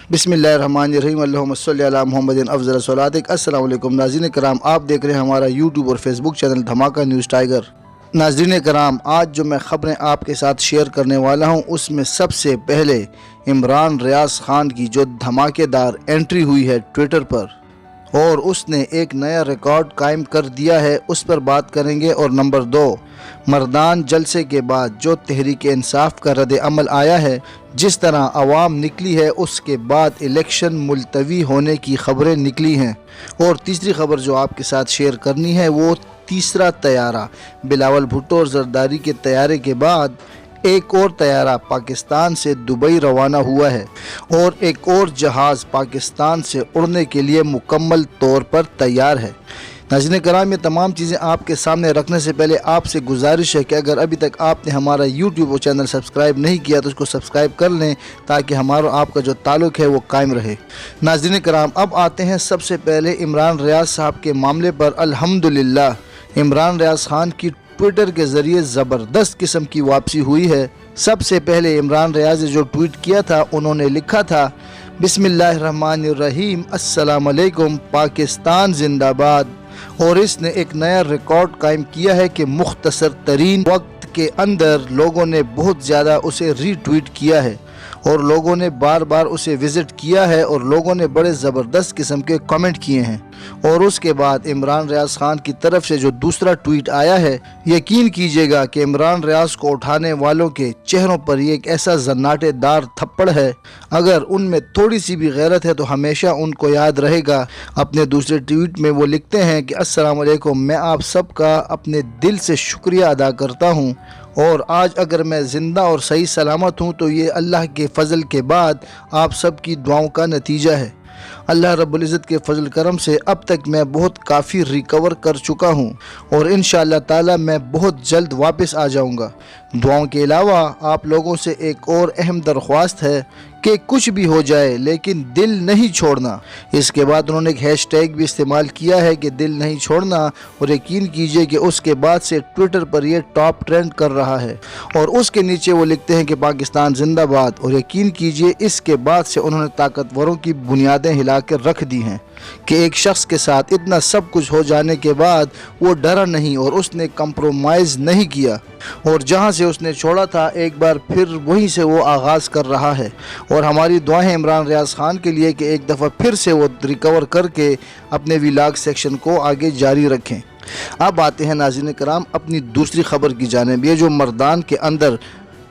बिस्मिल्लाहिर्रहमानिर्रहीम अल्लाहुम्मा सल्लि अला मुहम्मदिन अफ़ज़ल सलातिक। अस्सलाम वालेकुम नाज़रीन कराम, आप देख रहे हैं हमारा यूट्यूब और फेसबुक चैनल धमाका न्यूज़ टाइगर। नाज़रीन कराम, आज जो मैं ख़बरें आपके साथ शेयर करने वाला हूं, उसमें सबसे पहले इमरान रियाज़ ख़ान की जो धमाकेदार एंट्री हुई है ट्विटर पर और उसने एक नया रिकॉर्ड कायम कर दिया है, उस पर बात करेंगे। और नंबर 2, मर्दान जलसे के बाद जो तहरीक इंसाफ का रद्द अमल आया है, जिस तरह अवाम निकली है, उसके बाद इलेक्शन मुलतवी होने की ख़बरें निकली हैं। और तीसरी ख़बर जो आपके साथ शेयर करनी है वो तीसरा तैयारा बिलावल भुट्टो और जरदारी के तैयारे के बाद एक और तैयारा पाकिस्तान से दुबई रवाना हुआ है और एक और जहाज़ पाकिस्तान से उड़ने के लिए मुकम्मल तौर पर तैयार है। नाज़रीन कराम, ये तमाम चीज़ें आपके सामने रखने से पहले आपसे गुजारिश है कि अगर अभी तक आपने हमारा यूट्यूब चैनल सब्सक्राइब नहीं किया तो उसको सब्सक्राइब कर लें, ताकि हमारा आपका जो ताल्लुक़ है वो कायम रहे। नाज़रीन कराम, अब आते हैं सबसे पहले इमरान रियाज़ साहब के मामले पर। अल्हम्दुलिल्लाह, इमरान रियाज़ ख़ान की ट्विटर के ज़रिए ज़बरदस्त किस्म की वापसी हुई है। सबसे पहले इमरान रियाज़ ने जो ट्वीट किया था, उन्होंने लिखा था, बिस्मिल्लाहिर्रहमानिर्रहीम, अस्सलाम अलैकुम, पाकिस्तान जिंदाबाद। और इसने एक नया रिकॉर्ड कायम किया है कि मुख्तसर तरीन वक्त के अंदर लोगों ने बहुत ज़्यादा उसे रीट्वीट किया है और लोगों ने बार बार उसे विज़िट किया है और लोगों ने बड़े ज़बरदस्त किस्म के कमेंट किए हैं। और उसके बाद इमरान रियाज़ ख़ान की तरफ से जो दूसरा ट्वीट आया है, यकीन कीजिएगा कि इमरान रियाज़ को उठाने वालों के चेहरों पर ये एक ऐसा जन्नाटेदार थप्पड़ है, अगर उनमें थोड़ी सी भी गैरत है तो हमेशा उनको याद रहेगा। अपने दूसरे ट्वीट में वो लिखते हैं कि अस्सलाम वालेकुम, मैं आप सबका अपने दिल से शुक्रिया अदा करता हूँ और आज अगर मैं ज़िंदा और सही सलामत हूँ तो ये अल्लाह के फ़ज़ल के बाद आप सब की दुआओं का नतीजा है। अल्लाह रब्बुल इज़्ज़त के फ़ज़ल करम से अब तक मैं बहुत काफ़ी रिकवर कर चुका हूँ और इंशाअल्लाह ताला मैं बहुत जल्द वापस आ जाऊँगा। दुआओं के अलावा आप लोगों से एक और अहम दरख्वास्त है कि कुछ भी हो जाए लेकिन दिल नहीं छोड़ना। इसके बाद उन्होंने एक हैशटैग भी इस्तेमाल किया है कि दिल नहीं छोड़ना, और यकीन कीजिए कि उसके बाद से ट्विटर पर यह टॉप ट्रेंड कर रहा है। और उसके नीचे वो लिखते हैं कि पाकिस्तान जिंदाबाद, और यकीन कीजिए इसके बाद से उन्होंने ताकतवरों की बुनियादें हिला कर रख दी हैं कि एक शख्स के साथ इतना सब कुछ हो जाने के बाद वो डरा नहीं और उसने कंप्रोमाइज़ नहीं किया, और जहां से उसने छोड़ा था एक बार फिर वहीं से वो आगाज़ कर रहा है। और हमारी दुआएं इमरान रियाज़ ख़ान के लिए कि एक दफ़ा फिर से वो रिकवर करके अपने व्लॉग सेक्शन को आगे जारी रखें। अब आते हैं नाज़रीन कराम अपनी दूसरी खबर की जानिब। ये जो मर्दान के अंदर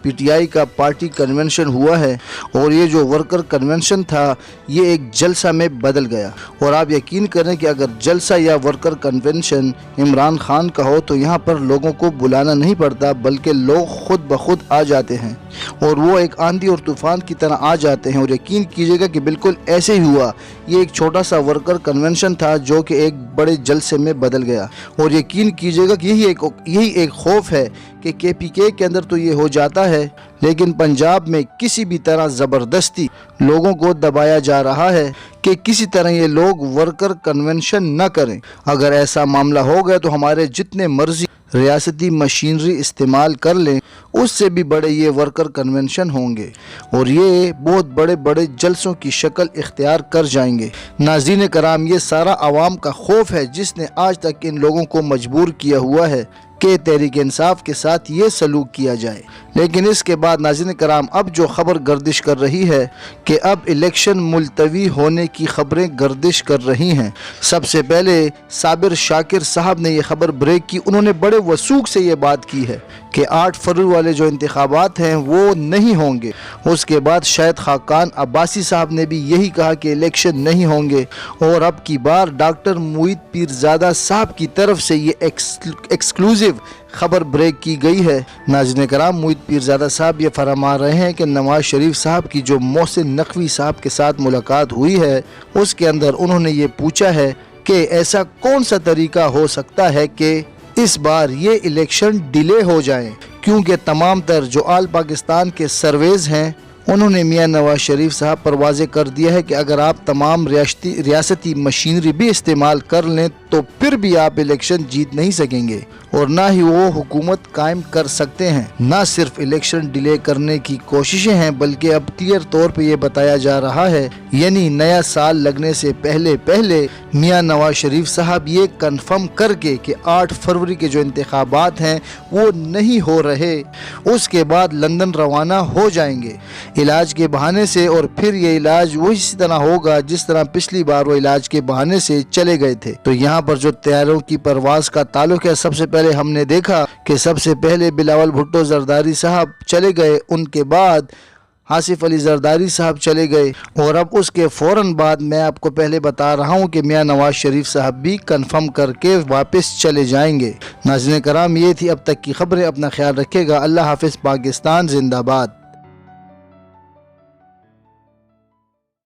पीटीआई का पार्टी कन्वेंशन हुआ है और ये जो वर्कर कन्वेंशन था ये एक जलसा में बदल गया। और आप यकीन करें कि अगर जलसा या वर्कर कन्वेंशन इमरान खान का हो तो यहाँ पर लोगों को बुलाना नहीं पड़ता, बल्कि लोग खुद ब खुद आ जाते हैं और वो एक आंधी और तूफ़ान की तरह आ जाते हैं। और यकीन कीजिएगा कि बिल्कुल ऐसे ही हुआ। ये एक छोटा सा वर्कर कन्वेंशन था जो कि एक बड़े जलसे में बदल गया। और यकीन कीजिएगा कि यही एक खौफ है कि केपीके के अंदर तो ये हो जाता है, लेकिन पंजाब में किसी भी तरह ज़बरदस्ती लोगों को दबाया जा रहा है कि किसी तरह ये लोग वर्कर कन्वेंशन न करें। अगर ऐसा मामला हो गया तो हमारे जितने मर्जी रियासती मशीनरी इस्तेमाल कर लें, उससे भी बड़े ये वर्कर कन्वेंशन होंगे और ये बहुत बड़े बड़े जलसों की शक्ल इख्तियार कर जाएंगे। नाज़रीन कराम, ये सारा आवाम का खौफ है जिसने आज तक इन लोगों को मजबूर किया हुआ है कि तहरीक इंसाफ के साथ ये सलूक किया जाए। लेकिन इसके बाद नाज़रीन कराम, अब जो ख़बर गर्दिश कर रही है कि अब इलेक्शन मुलतवी होने की ख़बरें गर्दिश कर रही हैं। सबसे पहले साबिर शाकिर साहब ने यह ख़बर ब्रेक की। उन्होंने बड़े वसूख से ये बात की है कि 8 फरवरी वाले जो इंतखाबात हैं वो नहीं होंगे। उसके बाद शायद खाकान अब्बासी साहब ने भी यही कहा कि इलेक्शन नहीं होंगे। और अब की बार डॉक्टर मुईद पीरजादा साहब की तरफ से ये एक्सक्लूसिव खबर ब्रेक की गई है। नाज़रीन कराम, मुईद पीरजादा साहब ये फरमा रहे हैं कि नवाज शरीफ साहब की जो मोहसिन नकवी साहब के साथ मुलाकात हुई है उसके अंदर उन्होंने ये पूछा है कि ऐसा कौन सा तरीका हो सकता है कि इस बार ये इलेक्शन डिले हो जाएं, क्योंकि तमाम तर जो आल पाकिस्तान के सर्वेज हैं انہوں نے میاں نواز شریف صاحب پر واضح کر دیا ہے کہ اگر آپ تمام ریاستی مشینری بھی استعمال کر لیں تو پھر بھی آپ الیکشن جیت نہیں سکیں گے اور نہ ہی وہ حکومت قائم کر سکتے ہیں۔ نہ صرف الیکشن ڈیلے کرنے کی کوششیں ہیں بلکہ اب کلیئر طور پہ یہ بتایا جا رہا ہے، یعنی نیا سال لگنے سے پہلے میاں نواز شریف صاحب یہ کنفرم کر کے کہ 8 فروری کے جو انتخابات ہیں وہ نہیں ہو رہے، اس کے بعد لندن روانہ ہو جائیں گے علاج کے بہانے سے، اور پھر یہ علاج اسی طرح ہوگا جس طرح پچھلی بار وہ علاج کے بہانے سے چلے گئے تھے۔ تو یہاں پر جو طیاروں کی پرواز کا تعلق ہے، سب سے پہلے ہم نے دیکھا کہ سب سے پہلے بلاول بھٹو زرداری صاحب چلے گئے، ان کے بعد آصف علی زرداری صاحب چلے گئے، اور اب اس کے فوراً بعد میں آپ کو پہلے بتا رہا ہوں کہ میاں نواز شریف صاحب بھی کنفرم کر کے واپس چلے جائیں گے۔ ناظرین کرام، یہ تھی اب تک کی خبریں، اپنا خیال رکھے گا۔ اللہ حافظ۔ پاکستان زندہ باد۔